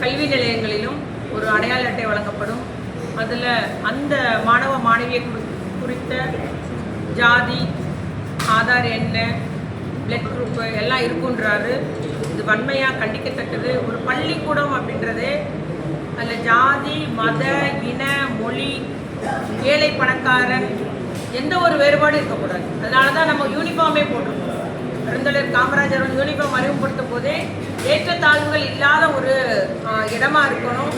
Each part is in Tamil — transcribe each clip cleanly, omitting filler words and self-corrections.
கல்வி நிலையங்களிலும் ஒரு அடையாள அட்டை வழங்கப்படும். அதில் அந்த மாணவ மாணவியை குறித்த ஜாதி, ஆதார் எண், பிளட் குரூப்பு எல்லாம் இருக்குன்றாரு. இது வன்மையாக கண்டிக்கத்தக்கது. ஒரு பள்ளிக்கூடம் அப்படின்றது அதில் ஜாதி, மத, இன, மொழி, ஏழை பணக்காரன் எந்த ஒரு வேறுபாடும் இருக்கக்கூடாது. அதனால தான் நம்ம யூனிஃபார்மே போட்டிருக்கோம். பெருந்தலைவர் காமராஜர் யூனிஃபார்ம் அறிமுகப்படுத்தும் போதே ஏற்றத்தாழ்வுகள் இல்லாத ஒரு இடமா இருக்கணும்.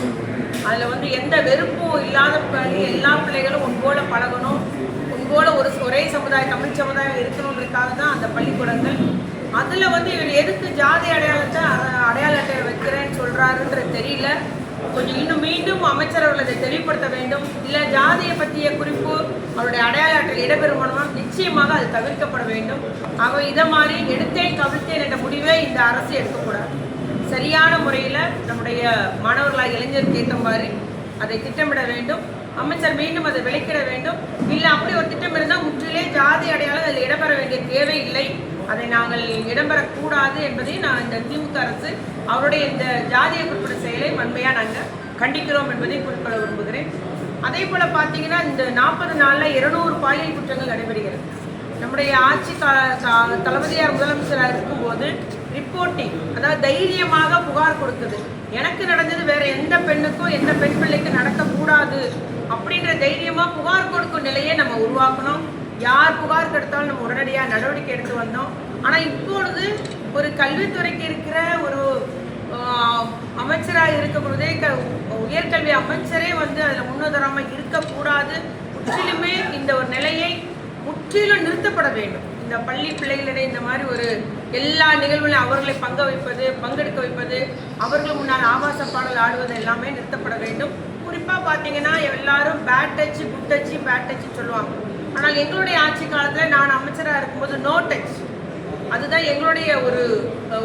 அதில் எந்த வெறுப்பும் இல்லாத எல்லா பிள்ளைகளும் உன்போல பழகணும், உன்போல ஒரே சமுதாயம், தமிழ் சமுதாயம் இருக்கணுன்றதுக்காக தான் அந்த பள்ளிக்கூடங்கள். அதில் இவர் எதுக்கு ஜாதி அடையாள அட்டை வைக்கிறேன்னு சொல்கிறாருன்றது தெரியல. கொஞ்சம் இன்னும் மீண்டும் அமைச்சர் அவர்கள் அதை தெளிவுபடுத்த வேண்டும். இல்லை ஜாதியை பற்றிய குறிப்பு அவருடைய அடையாள அட்டையில் இடம்பெறுமானா நிச்சயமாக அது தவிர்க்கப்பட வேண்டும். ஆக இதை மாதிரி எடுத்தேன் கவிழ்த்தேன் என்ற முடிவை இந்த அரசு எடுக்கக்கூடாது. சரியான முறையில் நம்முடைய மாணவர்களாக இளைஞருக்கு ஏற்ற மாதிரி அதை திட்டமிட வேண்டும். அமைச்சர் மீண்டும் அதை விளக்கிட வேண்டும். இல்லை அப்படி ஒரு திட்டம் இருந்தால் முற்றிலே ஜாதி அடையாளம் அதில் இடம்பெற வேண்டிய தேவை இல்லை, அதை நாங்கள் இடம்பெறக்கூடாது என்பதை நான் இந்த திமுக அரசு அவருடைய இந்த ஜாதிய குறிப்பிட்ட செயலை வன்மையாக நாங்கள் கண்டிக்கிறோம் என்பதை குறிப்பிட விரும்புகிறேன். அதே போல் பார்த்தீங்கன்னா இந்த 40 நாளில் 200 பாலியல் குற்றங்கள் நடைபெறுகிறது. நம்முடைய ஆட்சி தளபதியார் முதலமைச்சராக இருக்கும்போது ரிப்போர்ட்டிங், அதாவது தைரியமாக புகார் கொடுக்குது. எனக்கு நடந்தது வேற எந்த பெண்ணுக்கும் எந்த பெண் பிள்ளைக்கு நடக்கக்கூடாது அப்படின்ற தைரியமாக புகார் கொடுக்கும் நிலையை நம்ம உருவாக்கணும். யார் புகார் கொடுத்தாலும் நம்ம உடனடியாக நடவடிக்கை எடுத்து வந்தோம். ஆனால் இப்பொழுது ஒரு கல்வித்துறைக்கு இருக்கிற ஒரு அமைச்சராக இருக்கும் பொழுதே உயர்கல்வி அமைச்சரே அதில் முன்னுதாரணமாக இருக்கக்கூடாது. முற்றிலுமே இந்த ஒரு நிலையை முற்றிலும் நிறுத்தப்பட வேண்டும். இந்த பள்ளி பிள்ளைகளிடையே இந்த மாதிரி ஒரு எல்லா நிகழ்வுகளையும் அவர்களை பங்கெடுக்க வைப்பது, அவர்கள் முன்னால் ஆபாச பாடல் ஆடுவது எல்லாமே நிறுத்தப்பட வேண்டும். குறிப்பாக பார்த்தீங்கன்னா எல்லாரும் bad touch, good touch, bad touch சொல்லுவாங்க. ஆனால் எங்களுடைய ஆட்சி காலத்தில் நான் அமைச்சராக இருக்கும்போது நோ டச், அதுதான் எங்களுடைய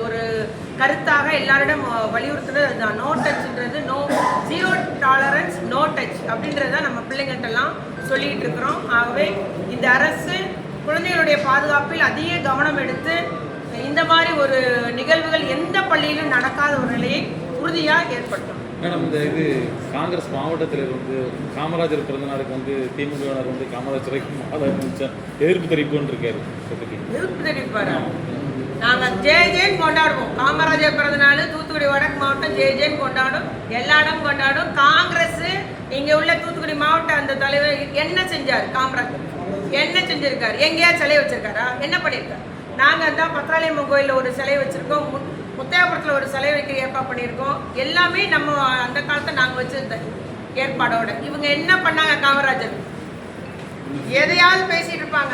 ஒரு கருத்தாக எல்லாரிடம் வலியுறுத்துறது. அதுதான் நோ டச்ன்றது, no zero tolerance, no touch அப்படின்றது தான் நம்ம பிள்ளைங்கள்ட்டெல்லாம் சொல்லிகிட்டு இருக்கிறோம். ஆகவே இந்த அரசு குழந்தைகளுடைய பாதுகாப்பில் அதிக கவனம் எடுத்து இந்த மாதிரி ஒரு நிகழ்வுகள் எந்த பள்ளியிலும் நடக்காத ஒரு நிலையை உறுதியாக ஏற்படுத்தும். மேடம், இந்த இது காங்கிரஸ் மாவட்டத்தில் காமராஜர் பிறந்தநாளுக்கு திமுகவினர் காமராஜரை எதிர்ப்பு தெரிவிப்புன்னு இருக்காரு. எதிர்ப்பு தெரிவிப்பாரு. நாங்கள் ஜெயன்னு கொண்டாடுவோம். காமராஜர் பிறந்தநாள் தூத்துக்குடி வடக்கு மாவட்டம் ஜெயன்னு கொண்டாடும், எல்லா இடமும் கொண்டாடும். காங்கிரஸ் இங்கே உள்ள தூத்துக்குடி மாவட்ட அந்த தலைவர் என்ன செஞ்சார்? காமராஜர் என்ன செஞ்சிருக்காரு? எங்கேயா சிலை வச்சிருக்காரா? என்ன பண்ணியிருக்காரு? நாங்கள் தான் பத்ராலயம்மன் கோயிலில் ஒரு சிலை வச்சுருக்கோம், முத்தையாபுரத்தில் ஒரு சிலை வைக்கிற ஏற்பாடு பண்ணியிருக்கோம். எல்லாமே நம்ம அந்த காலத்தை நாங்கள் வச்சிருந்த ஏற்பாடோட. இவங்க என்ன பண்ணாங்க? காமராஜர் எதையாவது பேசிட்டு இருப்பாங்க.